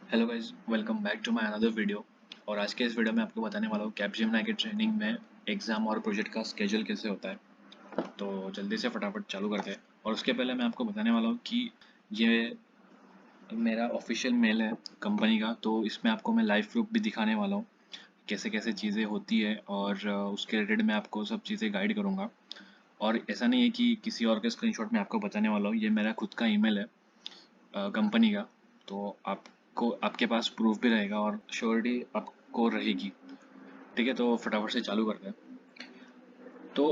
Hello guys, welcome back to my another video. और आज के इस वीडियो में आपको बताने वाला हूँ कैपजेमिनी की ट्रेनिंग में एग्ज़ाम और प्रोजेक्ट का स्केड्यूल कैसे होता है। तो जल्दी से फटाफट चालू करते हैं। और उसके पहले मैं आपको बताने वाला हूँ कि ये मेरा ऑफिशियल मेल है कंपनी का, तो इसमें आपको मैं लाइव प्रूफ भी दिखाने वाला हूँ कैसे कैसे चीज़ें होती है, और उसके रिलेटेड मैं आपको सब चीज़ें गाइड करूँगा। और ऐसा नहीं है कि किसी और के स्क्रीनशॉट में आपको बताने वाला हूँ, ये मेरा खुद का ईमेल है कंपनी का। तो आपको आपके पास प्रूफ भी रहेगा और श्योरिटी आपको रहेगी। ठीक है, तो फटाफट से चालू करते हैं। तो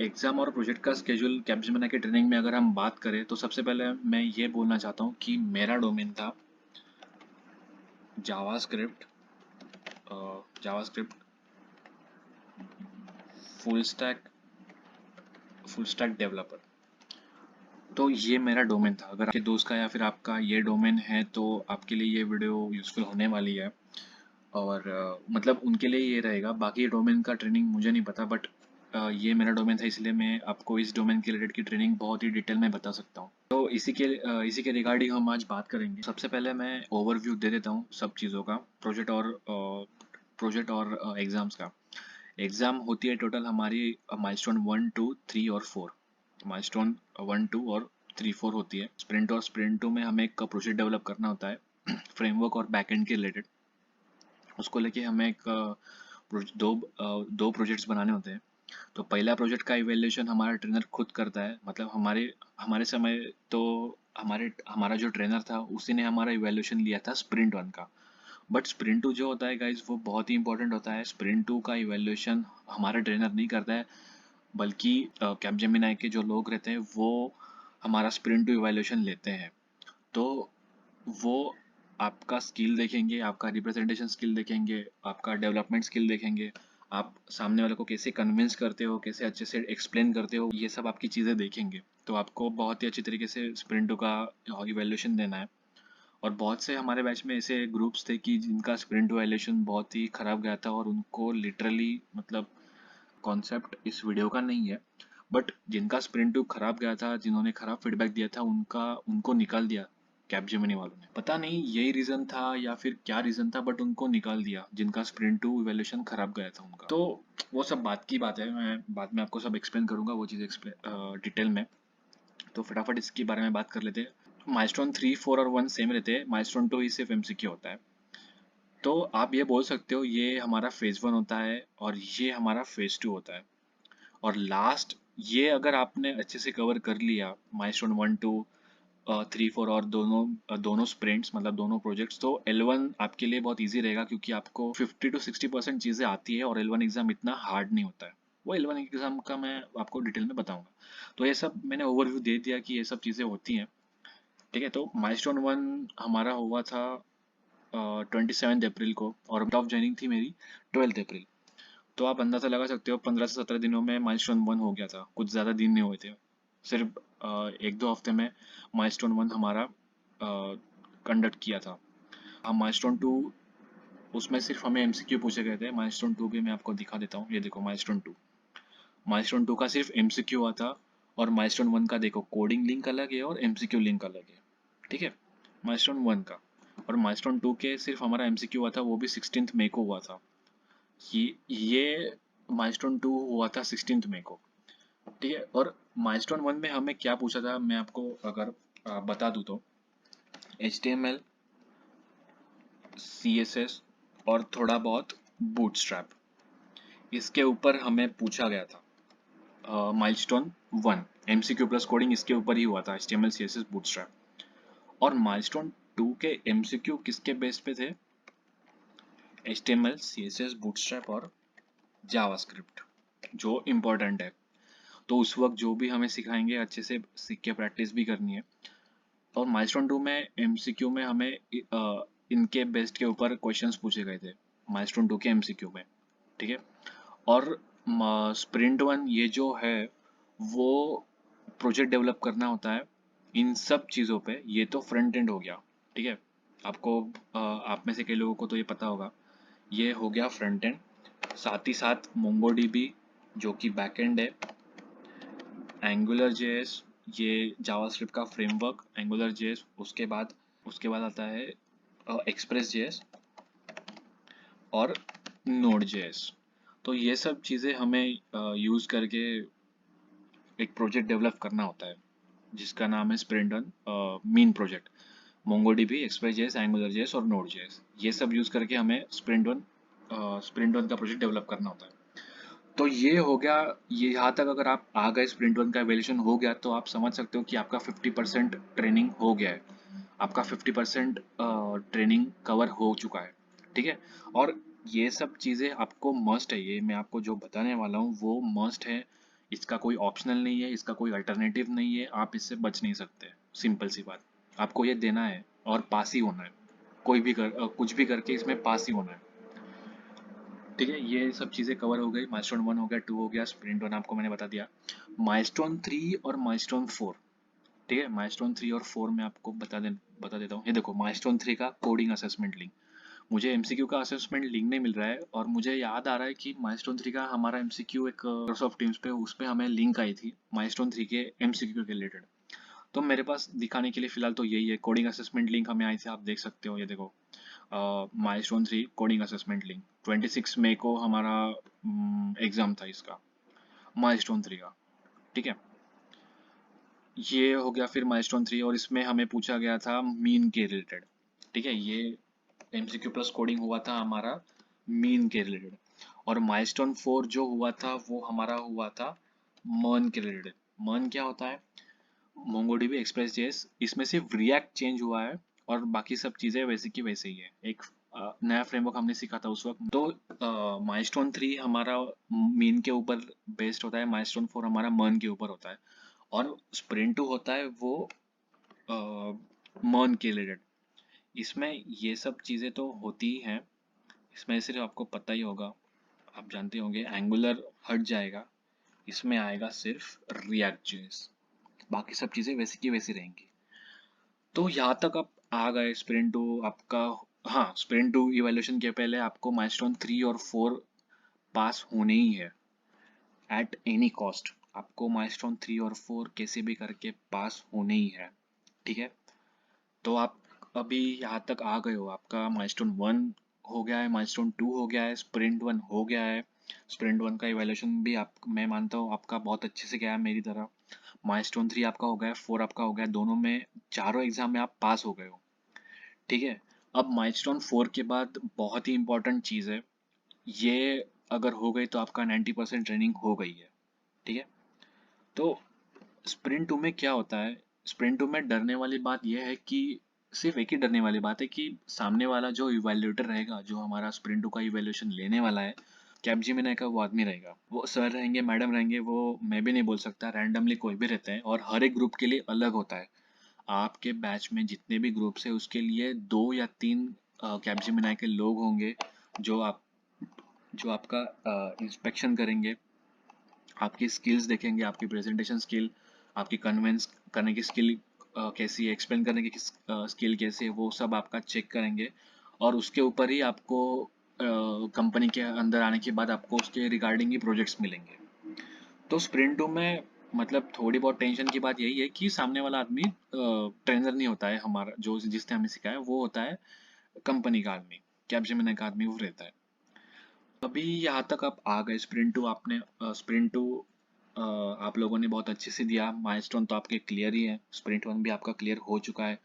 एग्ज़ाम और प्रोजेक्ट का स्केड्यूल कैपजेमिनी की ट्रेनिंग में अगर हम बात करें, तो सबसे पहले मैं ये बोलना चाहता हूँ कि मेरा डोमेन था JavaScript, JavaScript full stack full stack developer. तो ये मेरा डोमेन था। अगर आपके दोस्त का या फिर आपका ये डोमेन है तो आपके लिए ये वीडियो यूज़फुल होने वाली है। और मतलब उनके लिए ये रहेगा। बाकी डोमेन का ट्रेनिंग मुझे नहीं पता, बट ये मेरा डोमेन था, इसलिए मैं आपको इस डोमेन के रिलेटेड की ट्रेनिंग बहुत ही डिटेल में बता सकता हूँ। तो इसी के रिगार्डिंग हम आज बात करेंगे। सबसे पहले मैं ओवरव्यू दे देता हूँ सब चीज़ों का, प्रोजेक्ट और एग्ज़ाम्स का। एग्ज़ाम होती है टोटल हमारी माइलस्टोन 1 2 3 और 4। माइलस्टोन 1 2 और 3 4 होती है। स्प्रिंट 2 में हमें एक प्रोजेक्ट डेवलप करना होता है फ्रेमवर्क और बैकएंड के रिलेटेड। उसको लेके हमें दो प्रोजेक्ट्स बनाने होते हैं। तो पहला प्रोजेक्ट का इवैल्यूएशन हमारा ट्रेनर खुद करता है। मतलब हमारे हमारे समय तो हमारा जो ट्रेनर था उसी ने हमारा इवैल्यूएशन लिया था स्प्रिंट 1 का। बट स्प्रिंट 2 जो होता है गाइज, वो बहुत ही इंपॉर्टेंट होता है। स्प्रिंट 2 का इवैल्यूएशन हमारा ट्रेनर नहीं करता है, बल्कि कैपजेमिनी के जो लोग रहते हैं वो हमारा स्प्रिंट 2 इवैल्यूएशन लेते हैं। तो वो आपका स्किल देखेंगे, आपका रिप्रेजेंटेशन स्किल देखेंगे, आपका डेवलपमेंट स्किल देखेंगे, आप सामने वाले को कैसे कन्विंस करते हो, कैसे अच्छे से एक्सप्लेन करते हो, ये सब आपकी चीज़ें देखेंगे। तो आपको बहुत ही अच्छी तरीके से स्प्रिंट 2 का इवैल्यूएशन देना है। और बहुत से हमारे बैच में ऐसे ग्रुप्स थे कि जिनका स्प्रिंट 2 इवैल्यूएशन बहुत ही खराब गया था, और उनको लिटरली मतलब कॉन्सेप्ट इस वीडियो का नहीं है, बट जिनका स्प्रिंट 2 खराब गया था, जिन्होंने खराब फीडबैक दिया था, उनको निकाल दिया कैपजेमिनी वालों ने। पता नहीं यही रीजन था या फिर क्या रीजन था, बट उनको निकाल दिया जिनका स्प्रिंट 2 इवैल्यूएशन खराब गया था उनका। तो वो सब बात की बात है, मैं बाद में आपको सब एक्सप्लेन करूंगा वो चीज़ डिटेल में। तो फटाफट इसके बारे में बात कर लेते हैं। माइलस्टोन 3 4 और 1 सेम रहते हैं। माइलस्टोन 2 ही सिर्फ एमसीक्यू होता है। तो आप ये बोल सकते हो ये हमारा फेज 1 होता है और ये हमारा फेज 2 होता है। और लास्ट, ये अगर आपने अच्छे से कवर कर लिया माइलस्टोन 1 2 3 4 और दोनों स्प्रिंट्स, मतलब दोनों प्रोजेक्ट्स, तो L1 आपके लिए बहुत इजी रहेगा, क्योंकि आपको 50 to 60% चीज़ें आती है और L1 एग्ज़ाम इतना हार्ड नहीं होता है। वो L1 एग्ज़ाम का मैं आपको डिटेल में बताऊंगा। तो ये सब मैंने ओवरव्यू दे दिया कि ये सब चीज़ें होती हैं। ठीक है, तो माइलस्टोन 1 हमारा हुआ था 27 अप्रैल को, और डेट ऑफ ज्वाइनिंग थी मेरी 12 अप्रैल। तो आप अंदाज़ा लगा सकते हो 15 से 17 दिनों में माइलस्टोन 1 हो गया था। कुछ ज़्यादा दिन नहीं हुए थे, सिर्फ 1 2 हफ्ते में माइलस्टोन 1 हमारा कंडक्ट किया था। हम माइलस्टोन 2, उसमें सिर्फ हमें एमसीक्यू पूछे गए थे। माइलस्टोन 2 भी मैं आपको दिखा देता हूँ, ये देखो माइलस्टोन 2 का सिर्फ एमसीक्यू हुआ था। और माइलस्टोन 1 का देखो, कोडिंग लिंक अलग है और एमसीक्यू लिंक अलग है। ठीक है, माइलस्टोन 1 का। और माइलस्टोन 2 के सिर्फ हमारा एमसीक्यू हुआ था, वो भी 16 मई को हुआ था। ये माइलस्टोन 2 हुआ था 16 मई को। ठीक है, और माइलस्टोन 1 में हमें क्या पूछा था, मैं आपको अगर बता दूं तो HTML, CSS और थोड़ा बहुत बूटस्ट्रैप, इसके ऊपर हमें पूछा गया था। माइलस्टोन 1 MCQ प्लस कोडिंग इसके ऊपर ही हुआ था, HTML CSS बूटस्ट्रैप। और माइलस्टोन 2 के MCQ किसके बेस पे थे? HTML CSS बूटस्ट्रैप और जावास्क्रिप्ट, जो इम्पोर्टेंट है। तो उस वक्त जो भी हमें सिखाएंगे अच्छे से सीख के प्रैक्टिस भी करनी है। और माइलस्टोन 2 में एमसीक्यू में हमें इनके बेस्ड के ऊपर क्वेश्चंस पूछे गए थे माइलस्टोन 2 के एमसीक्यू में। ठीक है, और स्प्रिंट 1 ये जो है वो प्रोजेक्ट डेवलप करना होता है इन सब चीज़ों पे। ये तो फ्रंट एंड हो गया। ठीक है, आपको आप में से कई लोगों को तो ये पता होगा, ये हो गया फ्रंट एंड। साथ ही साथ मोंगोडीबी जो कि बैक एंड है, एंगुलर जेएस, ये जावास्क्रिप्ट का फ्रेमवर्क एंगुलर जेएस। उसके बाद आता है एक्सप्रेस जेएस और नोड जेएस। तो ये सब चीज़ें हमें यूज़ करके एक प्रोजेक्ट डेवलप करना होता है जिसका नाम है sprint one mean project. MongoDB, express JS, angular JS और नोड जेएस, ये सब यूज़ करके हमें स्प्रिंट वन का प्रोजेक्ट डेवलप करना होता है। तो ये हो गया। ये यहाँ तक अगर आप आ गए, स्प्रिंट वन का एवेल्यूशन हो गया, तो आप समझ सकते हो कि आपका 50% ट्रेनिंग हो गया है, आपका 50% ट्रेनिंग कवर हो चुका है। ठीक है। और ये सब चीज़ें आपको मस्ट है, ये मैं आपको जो बताने वाला हूँ वो मस्ट है। इसका कोई ऑप्शनल नहीं है, इसका कोई अल्टरनेटिव नहीं है, आप इससे बच नहीं सकते। सिंपल सी बात, आपको ये देना है और पास ही होना है। कोई भी कुछ भी करके इसमें पास ही होना है। ठीक है। ये सब चीज़ें कवर हो गई। माइलस्टोन 1 हो गया, 2 हो गया, स्प्रिंट 1 आपको मैंने बता दिया। माइलस्टोन 3 और माइलस्टोन 4। ठीक है। माइलस्टोन 3 और 4 में आपको बता देता हूँ। ये देखो, माइलस्टोन 3 का कोडिंग असेसमेंट लिंक। मुझे एमसीक्यू का असेसमेंट लिंक नहीं मिल रहा है, और मुझे याद आ रहा है कि माइलस्टोन 3 का हमारा एमसीक्यू एक माइक्रोसॉफ्ट टीम्स पे, उस पे हमें लिंक आई थी माइलस्टोन 3 के एमसीक्यू के रिलेटेड। तो मेरे पास दिखाने के लिए फिलहाल तो यही है, कोडिंग असेसमेंट लिंक हमें आई थी, आप देख सकते हो। ये देखो, माइलस्टोन 3 कोडिंग असेसमेंट लिंक, 26 मई को हमारा एग्जाम था इसका, माइलस्टोन 3 का। ठीक है। ये हो गया फिर माइलस्टोन 3, और इसमें हमें पूछा गया था मीन के रिलेटेड। ठीक है। ये एमसीक्यू प्लस कोडिंग हुआ था हमारा मीन के रिलेटेड। और माइलस्टोन 4 जो हुआ था वो हमारा हुआ था मर्न के रिलेटेड। मर्न क्या होता है? मोंगोडीबी एक्सप्रेस जेएस, इसमें सिर्फ रिएक्ट चेंज हुआ है और बाकी सब चीज़ें वैसे की वैसे ही है। एक नया फ्रेमवर्क हमने सीखा था उस वक्त। तो माइलस्टोन 3 हमारा मीन के ऊपर बेस्ड होता है, माइलस्टोन 4 हमारा मर्न के ऊपर होता है, और स्प्रिंट 2 होता है वो मर्न के रिलेटेड। इसमें ये सब चीज़ें तो होती ही हैं, इसमें सिर्फ आपको पता ही होगा, आप जानते होंगे, एंगुलर हट जाएगा, इसमें आएगा सिर्फ रिएक्ट जेएस, बाकी सब चीज़ें वैसी की वैसी रहेंगी। तो यहाँ तक आप आ गए। स्प्रिंट 2 आपका, हाँ, स्प्रिंट 2 इवैल्यूएशन के पहले आपको माइलस्टोन 3 और 4 पास होने ही है, एट एनी कॉस्ट। आपको माइलस्टोन 3 और 4 कैसे भी करके पास होने ही है। ठीक है। तो आप अभी यहाँ तक आ गए हो, आपका माइलस्टोन 1 हो गया है, माइलस्टोन 2 हो गया है, स्प्रिंट 1 हो गया है। स्प्रिंट 1 का इवैल्यूएशन भी आप, मैं मानता हूँ, आपका बहुत अच्छे से गया है मेरी तरह। माइलस्टोन 3 आपका हो गया है, 4 आपका हो गया है, दोनों में, चारों एग्जाम में आप पास हो गए हो। ठीक है। अब माइलस्टोन 4 के बाद बहुत ही इंपॉर्टेंट चीज़ है, ये अगर हो गई तो आपका 90% ट्रेनिंग हो गई है। ठीक है। तो स्प्रिंट 2 में क्या होता है? स्प्रिंट 2 में डरने वाली बात यह है कि, सिर्फ एक ही डरने वाली बात है कि सामने वाला जो इवैल्यूएटर रहेगा, जो हमारा स्प्रिंट 2 का इवैल्यूएशन लेने वाला है, कैपजेमिनी का वो आदमी रहेगा, वो सर रहेंगे, मैडम रहेंगे, वो मैं भी नहीं बोल सकता, रैंडमली कोई भी रहते हैं, और हर एक ग्रुप के लिए अलग होता है। आपके बैच में जितने भी ग्रुप्स है उसके लिए 2 या 3 कैपजेमिनी के लोग होंगे, जो आप जो आपका इंस्पेक्शन करेंगे, आपकी स्किल्स देखेंगे, आपकी प्रेजेंटेशन स्किल, आपकी कन्विंस करने की स्किल कैसी है, एक्सप्लेन करने की स्किल कैसी है, वो सब आपका चेक करेंगे। और उसके ऊपर ही आपको कंपनी के अंदर आने के बाद आपको उसके रिगार्डिंग ही प्रोजेक्ट्स मिलेंगे। तो स्प्रिंट 2 में मतलब थोड़ी बहुत टेंशन की बात यही है कि सामने वाला आदमी ट्रेनर नहीं होता है हमारा, जो जिसने हमें सिखाया, वो होता है कंपनी का आदमी, कैपजेमिनी का आदमी वो रहता है। अभी यहाँ तक आप आ गए। स्प्रिंट 2 आपने, स्प्रिंट 2 आप लोगों ने बहुत अच्छे से दिया। माइलस्टोन तो आपके क्लियर ही है, स्प्रिंट 1 भी आपका क्लियर हो चुका है।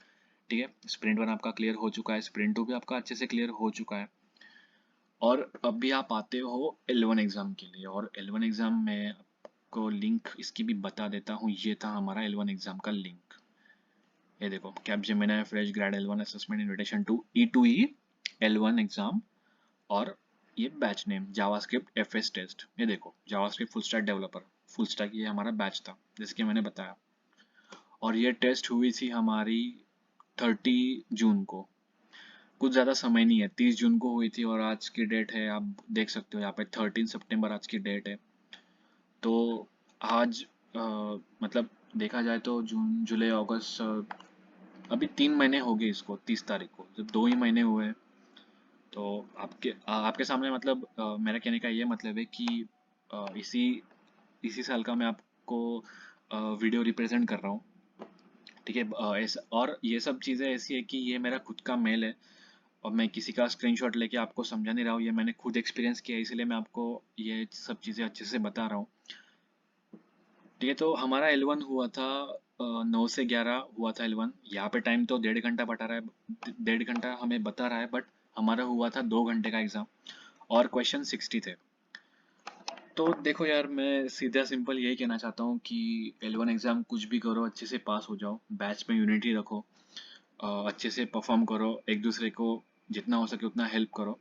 ठीक है। स्प्रिंट 1 आपका क्लियर हो चुका है, स्प्रिंट 2 भी आपका अच्छे से क्लियर हो चुका है। और अभी आप आते हो L1 एग्ज़ाम के लिए, और L1 एग्ज़ाम में आपको लिंक इसकी भी बता देता हूँ। ये था हमारा L1 एग्ज़ाम का लिंक। ये देखो, Capgemini fresh grade L1 assessment invitation to E2E L1 exam, और ये batch name JavaScript FS test. ये देखो, JavaScript full stack developer, full stack, ये हमारा बैच था जैसे कि मैंने बताया। और ये टेस्ट हुई थी हमारी 30 जून को, कुछ ज़्यादा समय नहीं है, 30 जून को हुई थी, और आज की डेट है, आप देख सकते हो यहाँ पे 13 सितंबर आज की डेट है। तो आज मतलब देखा जाए तो जून, जुलाई, अगस्त, अभी 3 महीने हो गए इसको, 30 तारीख को, जब 2 ही महीने हुए हैं। तो आपके सामने, मतलब मेरा कहने का ये मतलब है कि इसी इसी साल का मैं आपको वीडियो रिप्रेजेंट कर रहा हूँ। ठीक है। और ये सब चीज़ें ऐसी है कि ये मेरा खुद का मेल है, और मैं किसी का स्क्रीनशॉट लेके आपको समझा नहीं रहा हूँ, ये मैंने खुद एक्सपीरियंस किया है, इसलिए मैं आपको ये सब चीज़ें अच्छे से बता रहा हूँ। ठीक है, तो हमारा L1 हुआ था 9 से 11 हुआ था L1। यहाँ पे टाइम तो 1.5 घंटा बता रहा है, 1.5 घंटा हमें बता रहा है, बट हमारा हुआ था 2 घंटे का एग्ज़ाम और क्वेश्चन 60 थे। तो देखो यार, मैं सीधा सिंपल यही कहना चाहता हूँ कि L1 एग्ज़ाम कुछ भी करो, अच्छे से पास हो जाओ, बैच में यूनिटी रखो, अच्छे से परफॉर्म करो, एक दूसरे को जितना हो सके उतना हेल्प करो।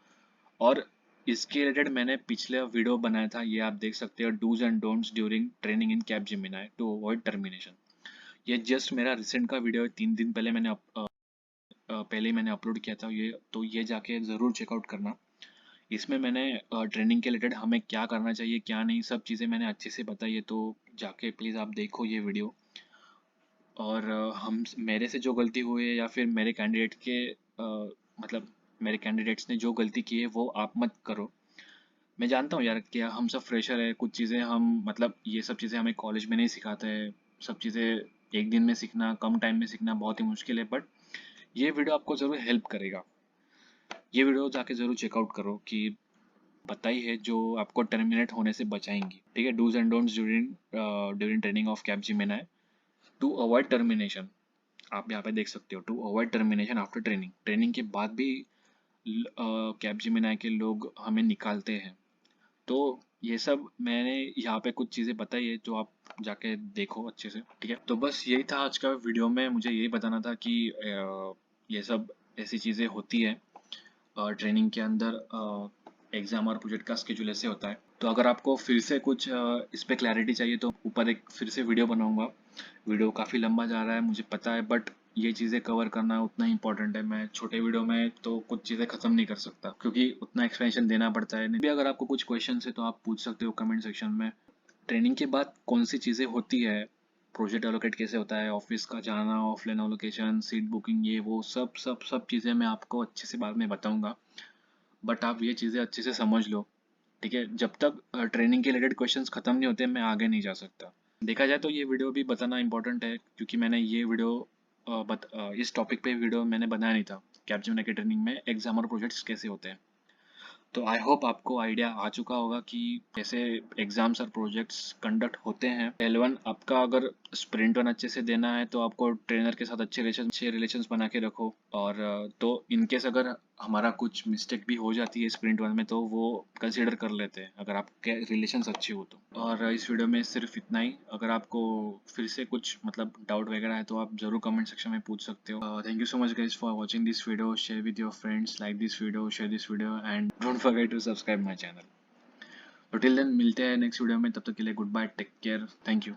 और इसके रिलेटेड मैंने पिछले वीडियो बनाया था, ये आप देख सकते हो, dos and don'ts during training in Capgemini to avoid termination. ये जस्ट मेरा रिसेंट का वीडियो है, 3 दिन पहले पहले ही मैंने अपलोड किया था ये, तो ये जाके ज़रूर चेकआउट करना। इसमें मैंने ट्रेनिंग के रिलेटेड हमें क्या करना चाहिए क्या नहीं, सब चीज़ें मैंने अच्छे से बताई है, तो जाके प्लीज़ आप देखो ये वीडियो। और हम मेरे से जो गलती हुई है या फिर मेरे कैंडिडेट के मतलब मेरे कैंडिडेट्स ने जो गलती की है वो आप मत करो। मैं जानता हूँ यार कि हम सब फ्रेशर है, कुछ चीज़ें हम मतलब ये सब चीज़ें हमें कॉलेज में नहीं सिखाते हैं, सब चीज़ें एक दिन में सीखना, कम टाइम में सीखना बहुत ही मुश्किल है, बट ये वीडियो आपको ज़रूर हेल्प करेगा। ये वीडियो जाके ज़रूर चेकआउट करो कि बताई है जो आपको टर्मिनेट होने से बचाएंगी। ठीक है, dos and don'ts during during training of Capgemini to avoid termination. आप यहाँ पे देख सकते हो, to avoid termination after training. Training के बाद भी कैपजेमिनी के लोग हमें निकालते हैं। तो ये सब मैंने यहाँ पे कुछ चीज़ें बताई है जो आप जाके देखो अच्छे से। ठीक है, तो बस यही था आज का वीडियो में, मुझे यही बताना था कि ये सब ऐसी चीज़ें होती है ट्रेनिंग के अंदर। एग्ज़ाम और प्रोजेक्ट का स्केड्यूल ऐसे होता है। तो अगर आपको फिर से कुछ इस पे क्लैरिटी चाहिए तो ऊपर एक फिर से वीडियो बनाऊंगा। वीडियो काफ़ी लंबा जा रहा है मुझे पता है, बट ये चीज़ें कवर करना उतना ही इंपॉर्टेंट है। मैं छोटे वीडियो में तो कुछ चीज़ें ख़त्म नहीं कर सकता क्योंकि उतना एक्सप्लेनेशन देना पड़ता है। नहीं भी अगर आपको कुछ क्वेश्चन है तो आप पूछ सकते हो कमेंट सेक्शन में। ट्रेनिंग के बाद कौन सी चीज़ें होती है, प्रोजेक्ट एलोकेट कैसे होता है, ऑफिस का जाना, ऑफलाइन एलोकेशन, सीट बुकिंग, ये वो सब सब सब चीज़ें मैं आपको अच्छे से बाद में बताऊंगा। बट आप ये चीज़ें अच्छे से समझ लो। ठीक है, जब तक ट्रेनिंग के रिलेटेड क्वेश्चंस खत्म नहीं होते मैं आगे नहीं जा सकता। देखा जाए तो ये वीडियो भी बताना इंपॉर्टेंट है क्योंकि मैंने ये वीडियो इस टॉपिक पे वीडियो मैंने बनाया नहीं था, कैपजेमिनी की ट्रेनिंग में एग्जाम और प्रोजेक्ट्स कैसे होते हैं। तो आई होप आपको आइडिया आ चुका होगा कि कैसे एग्जाम्स और प्रोजेक्ट्स कंडक्ट होते हैं। L1 आपका अगर स्प्रिंट वन अच्छे से देना है तो आपको ट्रेनर के साथ अच्छे रिलेशंस बना के रखो। और तो इन केस अगर हमारा कुछ मिस्टेक भी हो जाती है स्प्रिंट वन में तो वो कंसिडर कर लेते हैं अगर आपके रिलेशंस अच्छे हो तो। और इस वीडियो में सिर्फ इतना ही। अगर आपको फिर से कुछ मतलब डाउट वगैरह है तो आप जरूर कमेंट सेक्शन में पूछ सकते हो। Thank you so much guys for watching this video. Share with your friends, like this video, share this video and don't forget to subscribe my channel. तो टिल देन मिलते हैं नेक्स्ट वीडियो में, तब तक के लिए good bye, take care, thank you.